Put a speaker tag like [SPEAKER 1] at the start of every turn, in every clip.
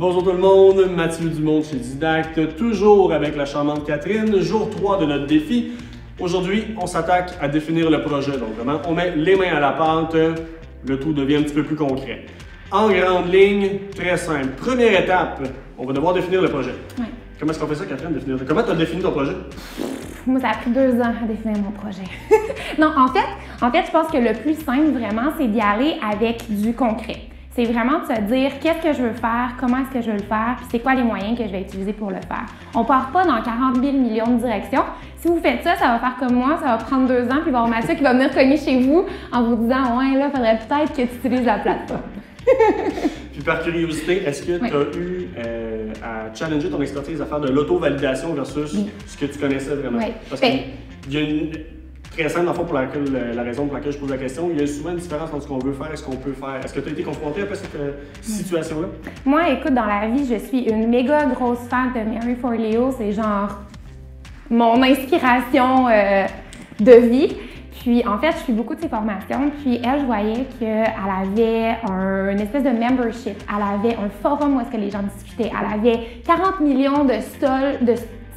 [SPEAKER 1] Bonjour tout le monde, Mathieu Dumont chez Didacte, toujours avec la charmante Catherine, jour 3 de notre défi. Aujourd'hui, on s'attaque à définir le projet. Donc vraiment, on met les mains à la pâte, le tout devient un petit peu plus concret. En grande ligne, très simple. Première étape, on va devoir définir le projet.
[SPEAKER 2] Ouais.
[SPEAKER 1] Comment est-ce qu'on fait ça, Catherine? Comment tu as défini ton projet?
[SPEAKER 2] Moi, ça a pris 2 ans à définir mon projet. Non, en fait, je pense que le plus simple, vraiment, c'est d'y aller avec du concret. C'est vraiment de se dire qu'est-ce que je veux faire, comment est-ce que je veux le faire, puis c'est quoi les moyens que je vais utiliser pour le faire. On part pas dans 40 000 millions de directions. Si vous faites ça, ça va faire comme moi, ça va prendre 2 ans, puis il va y avoir Mathieu qui va venir cogner chez vous en vous disant « Ouais, là, il faudrait peut-être que tu utilises la plateforme. »
[SPEAKER 1] Puis par curiosité, est-ce que tu as eu à challenger ton expertise à faire de l'auto-validation versus ce que tu connaissais vraiment?
[SPEAKER 2] Oui.
[SPEAKER 1] Parce qu'il y a une très simple, en fait, pour la raison pour laquelle je pose la question, il y a souvent une différence entre ce qu'on veut faire et ce qu'on peut faire. Est-ce que tu as été confronté un peu à cette situation-là?
[SPEAKER 2] Moi, écoute, dans la vie, je suis une méga grosse fan de Mary Forleo. C'est genre mon inspiration de vie. Puis, en fait, je suis beaucoup de ses formations. Puis, elle, je voyais qu'elle avait une espèce de membership. Elle avait un forum où est-ce que les gens discutaient. Elle avait 40 millions de styles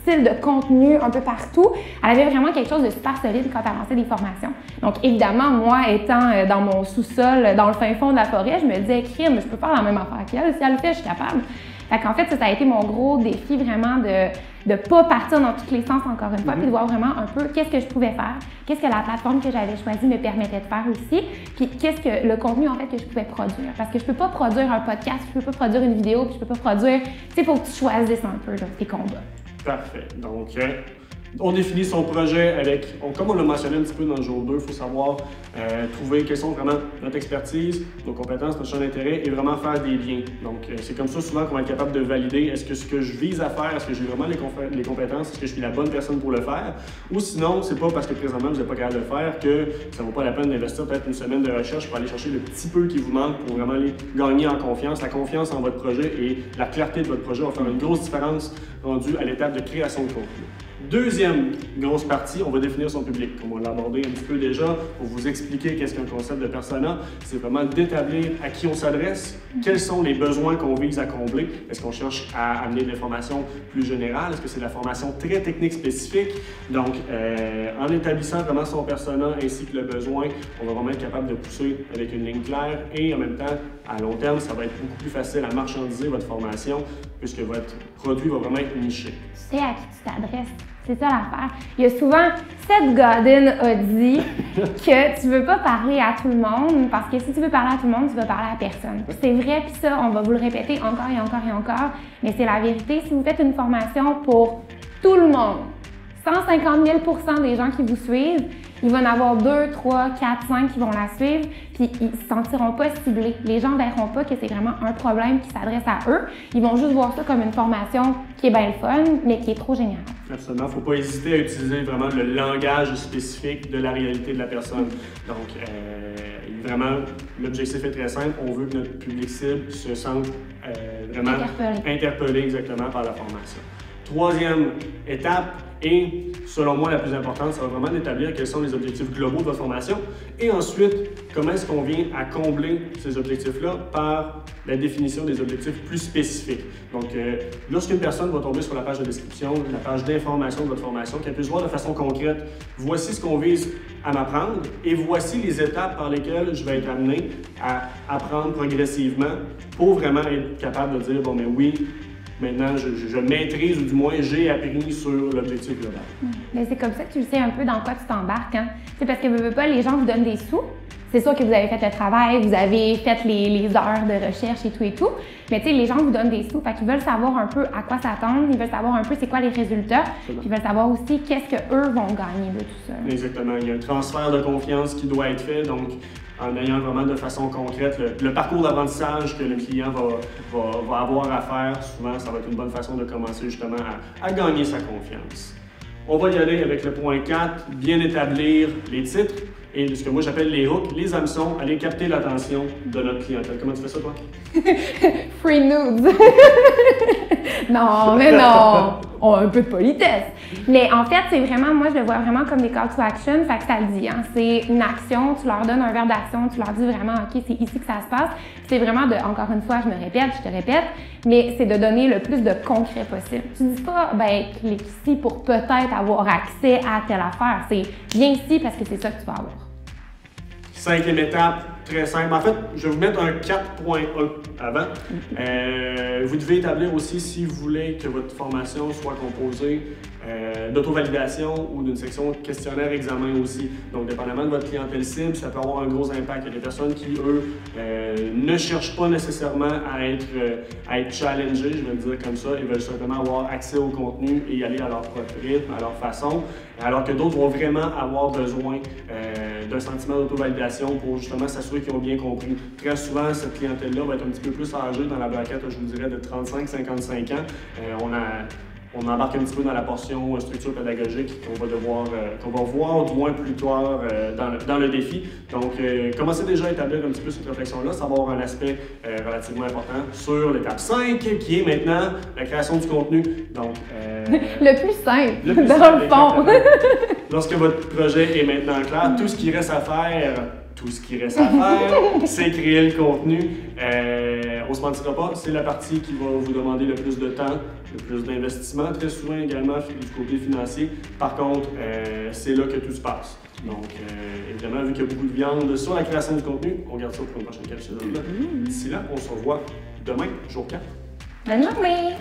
[SPEAKER 2] de contenu un peu partout. Elle avait vraiment quelque chose de super solide quand elle lançait des formations. Donc, évidemment, moi, étant dans mon sous-sol, dans le fin fond de la forêt, je me disais, crime, je peux faire la même affaire qu'elle. Si elle le fait, je suis capable. Fait qu'en fait, ça a été mon gros défi vraiment de ne pas partir dans tous les sens encore une fois, puis de voir vraiment un peu qu'est-ce que je pouvais faire, qu'est-ce que la plateforme que j'avais choisie me permettait de faire aussi, puis qu'est-ce que le contenu en fait que je pouvais produire. Parce que je peux pas produire un podcast, je peux pas produire une vidéo, puis je peux pas produire, tu sais, il faut que tu choisisses un peu là, tes combats.
[SPEAKER 1] Parfait. Donc, on définit son projet avec, comme on l'a mentionné un petit peu dans le jour 2, il faut savoir trouver quelles sont vraiment notre expertise, nos compétences, notre champ d'intérêt et vraiment faire des liens. Donc, c'est comme ça souvent qu'on va être capable de valider est-ce que ce que je vise à faire, est-ce que j'ai vraiment les compétences, est-ce que je suis la bonne personne pour le faire, ou sinon, c'est pas parce que présentement vous n'êtes pas capable de le faire que ça ne vaut pas la peine d'investir peut-être une semaine de recherche pour aller chercher le petit peu qui vous manque pour vraiment aller gagner en confiance. La confiance en votre projet et la clarté de votre projet va faire une grosse différence rendue à l'étape de création de contenu. Deuxième grosse partie, on va définir son public. Comme on l'a abordé un petit peu déjà, pour vous expliquer qu'est-ce qu'un concept de persona, c'est vraiment d'établir à qui on s'adresse, quels sont les besoins qu'on vise à combler. Est-ce qu'on cherche à amener de l'information plus générale? Est-ce que c'est de la formation très technique spécifique? Donc, en établissant vraiment son persona ainsi que le besoin, on va vraiment être capable de pousser avec une ligne claire et en même temps, à long terme, ça va être beaucoup plus facile à marchandiser votre formation puisque votre produit va vraiment être niché.
[SPEAKER 2] Tu sais à qui tu t'adresses. C'est ça l'affaire. Il y a souvent, Seth Godin a dit que tu veux pas parler à tout le monde parce que si tu veux parler à tout le monde, tu vas parler à personne. C'est vrai, puis ça, on va vous le répéter encore et encore et encore, mais c'est la vérité. Si vous faites une formation pour tout le monde, 150 000 % des gens qui vous suivent, il va y en avoir 2, 3, 4, 5 qui vont la suivre, puis ils ne se sentiront pas ciblés. Les gens ne verront pas que c'est vraiment un problème qui s'adresse à eux. Ils vont juste voir ça comme une formation qui est bien le fun, mais qui est trop générale.
[SPEAKER 1] Absolument. Il ne faut pas hésiter à utiliser vraiment le langage spécifique de la réalité de la personne. Donc, vraiment, l'objectif est très simple. On veut que notre public cible se sente vraiment interpellé exactement par la formation. Troisième étape, et selon moi la plus importante, ça va vraiment d'établir quels sont les objectifs globaux de votre formation et ensuite, comment est-ce qu'on vient à combler ces objectifs-là par la définition des objectifs plus spécifiques. Donc, lorsqu'une personne va tomber sur la page de description, la page d'information de votre formation, qu'elle puisse voir de façon concrète, voici ce qu'on vise à m'apprendre et voici les étapes par lesquelles je vais être amené à apprendre progressivement pour vraiment être capable de dire, bon, mais oui, maintenant, je maîtrise ou du moins j'ai appris sur l'objectif global.
[SPEAKER 2] Mais c'est comme ça que tu le sais un peu dans quoi tu t'embarques. Hein? C'est parce que veux pas, les gens vous donnent des sous. C'est sûr que vous avez fait le travail, vous avez fait les heures de recherche et tout. Mais tu sais, les gens vous donnent des sous, fait qu'ils veulent savoir un peu à quoi s'attendre, ils veulent savoir un peu c'est quoi les résultats, puis ils veulent savoir aussi qu'est-ce qu'eux vont gagner de tout ça.
[SPEAKER 1] Exactement. Il y a un transfert de confiance qui doit être fait, donc en ayant vraiment de façon concrète le parcours d'apprentissage que le client va avoir à faire, souvent ça va être une bonne façon de commencer justement à gagner sa confiance. On va y aller avec le point 4, bien établir les titres et ce que moi j'appelle les hooks, les hameçons, aller capter l'attention de notre clientèle. Comment tu fais ça, toi?
[SPEAKER 2] Free nudes! Non, mais non! ont un peu de politesse. Mais en fait, c'est vraiment, moi, je le vois vraiment comme des call to action, fait que ça le dit, hein. C'est une action, tu leur donnes un verbe d'action, tu leur dis vraiment, OK, c'est ici que ça se passe. C'est vraiment de, encore une fois, je me répète, je te répète, mais c'est de donner le plus de concret possible. Tu dis pas, ben, clique ici pour peut-être avoir accès à telle affaire. C'est viens ici parce que c'est ça que tu vas avoir.
[SPEAKER 1] 5e étape, très simple. En fait, je vais vous mettre un 4.1 avant. Vous devez établir aussi si vous voulez que votre formation soit composée d'auto-validation ou d'une section questionnaire-examen aussi. Donc, dépendamment de votre clientèle cible, ça peut avoir un gros impact. Il y a des personnes qui, eux, ne cherchent pas nécessairement à être challengées, je vais le dire comme ça. Ils veulent simplement avoir accès au contenu et y aller à leur propre rythme, à leur façon. Alors que d'autres vont vraiment avoir besoin d'un sentiment d'auto-validation pour justement s'assurer qu'ils ont bien compris. Très souvent, cette clientèle-là va être un petit peu plus âgée dans la braquette, je vous dirais, de 35-55 ans. On embarque un petit peu dans la portion structure pédagogique qu'on va voir du moins plus tard dans le défi. Donc, commencez déjà à établir un petit peu cette réflexion-là, ça va avoir un aspect relativement important sur l'étape 5, qui est maintenant la création du contenu. Donc,
[SPEAKER 2] le plus simple, dans le fond.
[SPEAKER 1] Lorsque votre projet est maintenant clair, tout ce qui reste à faire, c'est créer le contenu. On ne se mentira pas, c'est la partie qui va vous demander le plus de temps, le plus d'investissement, très souvent également du côté financier. Par contre, c'est là que tout se passe. Donc, évidemment, vu qu'il y a beaucoup de viande sur la création du contenu, on garde ça pour une prochaine capsule. D'ici là, on se revoit demain, jour 4.
[SPEAKER 2] Bonne journée!